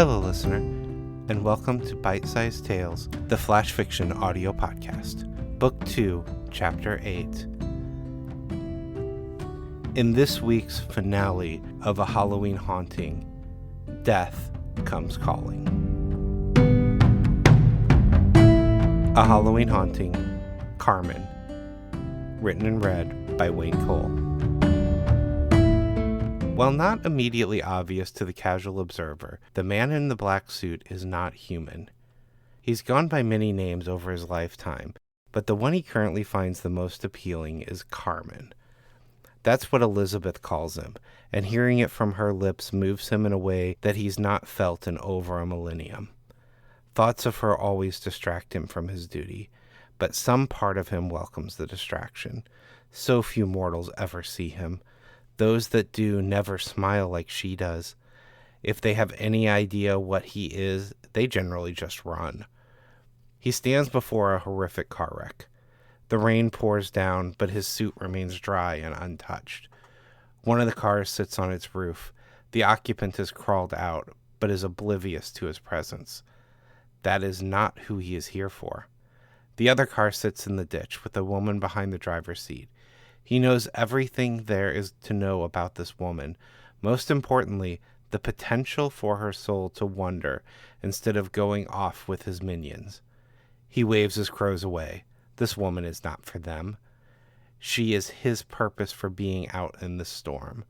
Hello, listener, and welcome to Bite-Sized Tales, the Flash Fiction audio podcast, Book 2, Chapter 8. In this week's finale of A Halloween Haunting, Death Comes Calling. A Halloween Haunting, Carmen. Written and read by Wayne Cole. While not immediately obvious to the casual observer, the man in the black suit is not human. He's gone by many names over his lifetime, but the one he currently finds the most appealing is Carmen. That's what Elizabeth calls him, and hearing it from her lips moves him in a way that he's not felt in over a millennium. Thoughts of her always distract him from his duty, but some part of him welcomes the distraction. So few mortals ever see him. Those that do never smile like she does. If they have any idea what he is, they generally just run. He stands before a horrific car wreck. The rain pours down, but his suit remains dry and untouched. One of the cars sits on its roof. The occupant has crawled out, but is oblivious to his presence. That is not who he is here for. The other car sits in the ditch with a woman behind the driver's seat. He knows everything there is to know about this woman. Most importantly, the potential for her soul to wander instead of going off with his minions. He waves his crows away. This woman is not for them. She is his purpose for being out in the storm.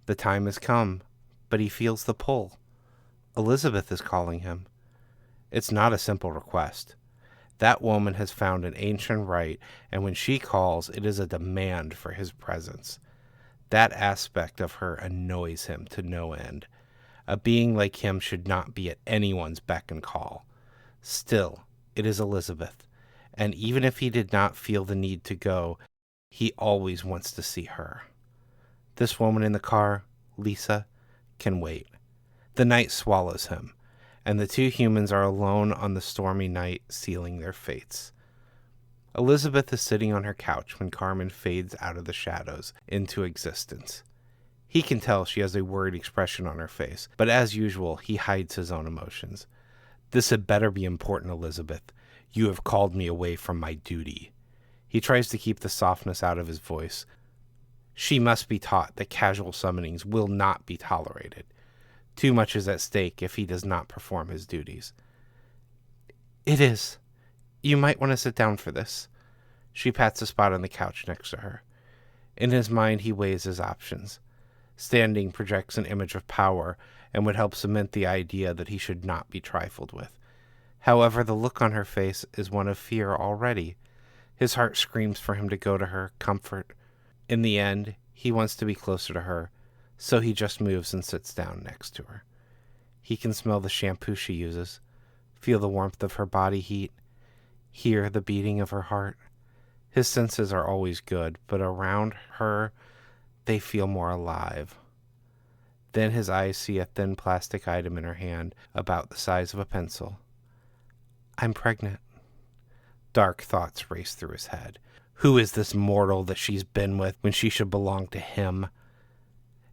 The time has come, but he feels the pull. Elizabeth is calling him. It's not a simple request. That woman has found an ancient right, and when she calls, it is a demand for his presence. That aspect of her annoys him to no end. A being like him should not be at anyone's beck and call. Still, it is Elizabeth, and even if he did not feel the need to go, he always wants to see her. This woman in the car, Lisa, can wait. The night swallows him, and the two humans are alone on the stormy night, sealing their fates. Elizabeth is sitting on her couch when Carmen fades out of the shadows into existence. He can tell she has a worried expression on her face, but as usual, he hides his own emotions. This had better be important, Elizabeth. You have called me away from my duty. He tries to keep the softness out of his voice. She must be taught that casual summonings will not be tolerated. Too much is at stake if he does not perform his duties. It is. You might want to sit down for this. She pats a spot on the couch next to her. In his mind, he weighs his options. Standing projects an image of power and would help cement the idea that he should not be trifled with. However, the look on her face is one of fear already. His heart screams for him to go to her, comfort. In the end, he wants to be closer to her, so he just moves and sits down next to her. He can smell the shampoo she uses, feel the warmth of her body heat, hear the beating of her heart. His senses are always good, but around her, they feel more alive. Then his eyes see a thin plastic item in her hand, about the size of a pencil. I'm pregnant. Dark thoughts race through his head. Who is this mortal that she's been with when she should belong to him?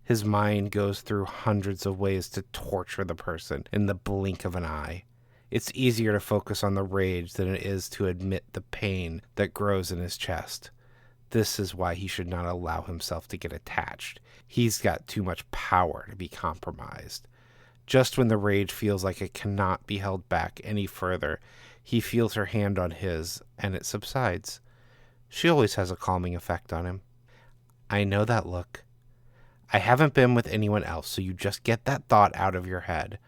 His mind goes through hundreds of ways to torture the person in the blink of an eye. It's easier to focus on the rage than it is to admit the pain that grows in his chest. This is why he should not allow himself to get attached. He's got too much power to be compromised. Just when the rage feels like it cannot be held back any further, he feels her hand on his, and it subsides. She always has a calming effect on him. I know that look. I haven't been with anyone else, so you just get that thought out of your head.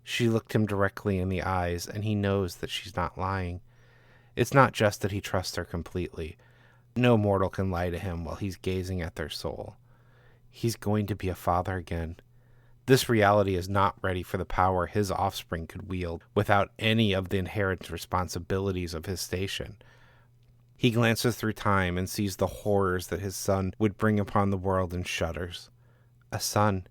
She looked him directly in the eyes, and he knows that she's not lying. It's not just that he trusts her completely. No mortal can lie to him while he's gazing at their soul. He's going to be a father again. This reality is not ready for the power his offspring could wield without any of the inherent responsibilities of his station. He glances through time and sees the horrors that his son would bring upon the world and shudders. A son.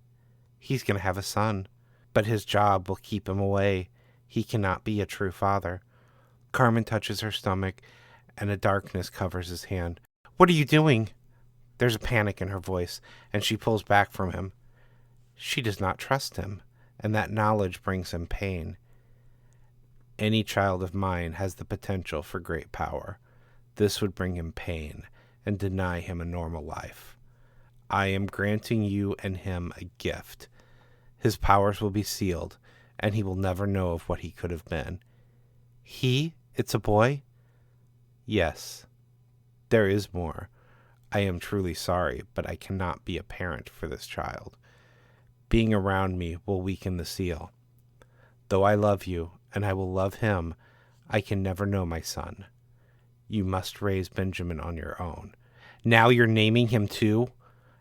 He's going to have a son. But his job will keep him away. He cannot be a true father. Carmen touches her stomach, and a darkness covers his hand. What are you doing? There's a panic in her voice, and she pulls back from him. She does not trust him. and that knowledge brings him pain. Any child of mine has the potential for great power. This would bring him pain and deny him a normal life. I am granting you and him a gift. His powers will be sealed, and he will never know of what he could have been. He? It's a boy? Yes. There is more. I am truly sorry, but I cannot be a parent for this child. Being around me will weaken the seal. Though I love you, and I will love him, I can never know my son. You must raise Benjamin on your own. Now you're naming him too?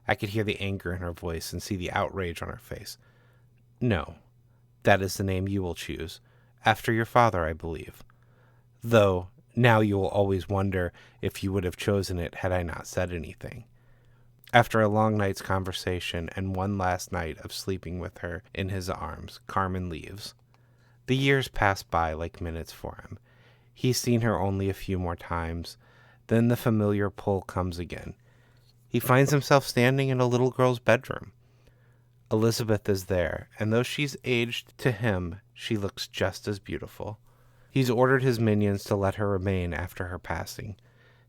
I could hear the anger in her voice and see the outrage on her face. No, that is the name you will choose, after your father, I believe. Though, now you will always wonder if you would have chosen it had I not said anything. After a long night's conversation and one last night of sleeping with her in his arms, Carmen leaves. The years pass by like minutes for him. He's seen her only a few more times. Then the familiar pull comes again. He finds himself standing in a little girl's bedroom. Elizabeth is there, and though she's aged to him, she looks just as beautiful. He's ordered his minions to let her remain after her passing.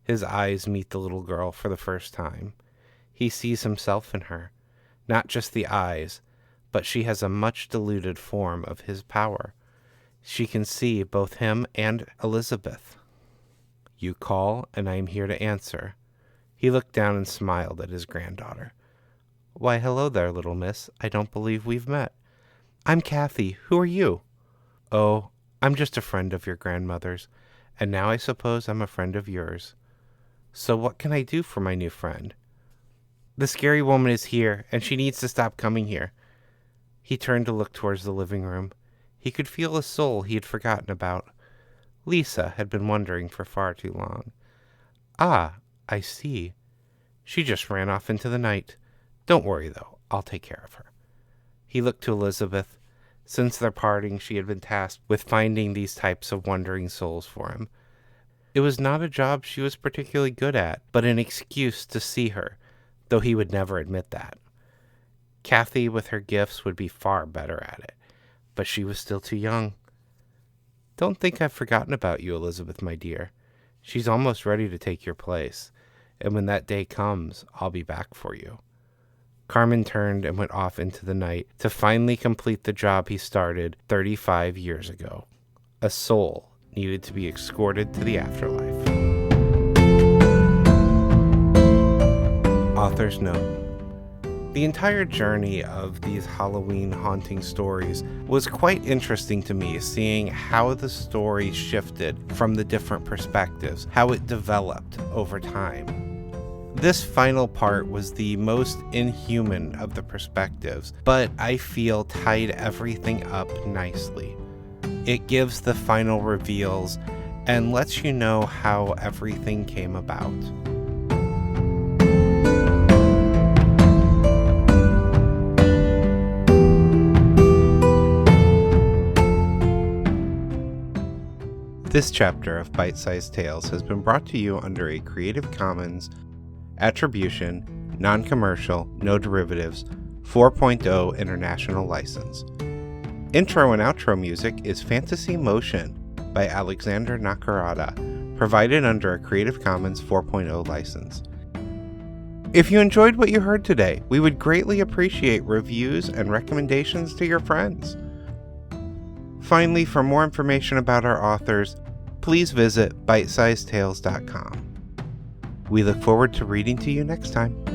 His eyes meet the little girl for the first time. He sees himself in her. Not just the eyes, but she has a much diluted form of his power. She can see both him and Elizabeth. You call, and I am here to answer. He looked down and smiled at his granddaughter. Why, hello there, little miss. I don't believe we've met. I'm Kathy. Who are you? Oh, I'm just a friend of your grandmother's, and now I suppose I'm a friend of yours. So what can I do for my new friend? The scary woman is here, and she needs to stop coming here. He turned to look towards the living room. He could feel a soul he had forgotten about. Lisa had been wondering for far too long. Ah, I see. She just ran off into the night. Don't worry, though. I'll take care of her. He looked to Elizabeth. Since their parting, she had been tasked with finding these types of wandering souls for him. It was not a job she was particularly good at, but an excuse to see her, though he would never admit that. Kathy, with her gifts, would be far better at it, but she was still too young. Don't think I've forgotten about you, Elizabeth, my dear. She's almost ready to take your place, and when that day comes, I'll be back for you. Carmen turned and went off into the night to finally complete the job he started 35 years ago. A soul needed to be escorted to the afterlife. Author's note. The entire journey of these Halloween haunting stories was quite interesting to me, seeing how the story shifted from the different perspectives, how it developed over time. This final part was the most inhuman of the perspectives, but I feel tied everything up nicely. It gives the final reveals and lets you know how everything came about. This chapter of Bite-Sized Tales has been brought to you under a Creative Commons Attribution, Non-Commercial, No Derivatives, 4.0 International License. Intro and outro music is Fantasy Motion by Alexander Nakarada, provided under a Creative Commons 4.0 license. If you enjoyed what you heard today, we would greatly appreciate reviews and recommendations to your friends. Finally, for more information about our authors, please visit bitesizedtales.com. We look forward to reading to you next time.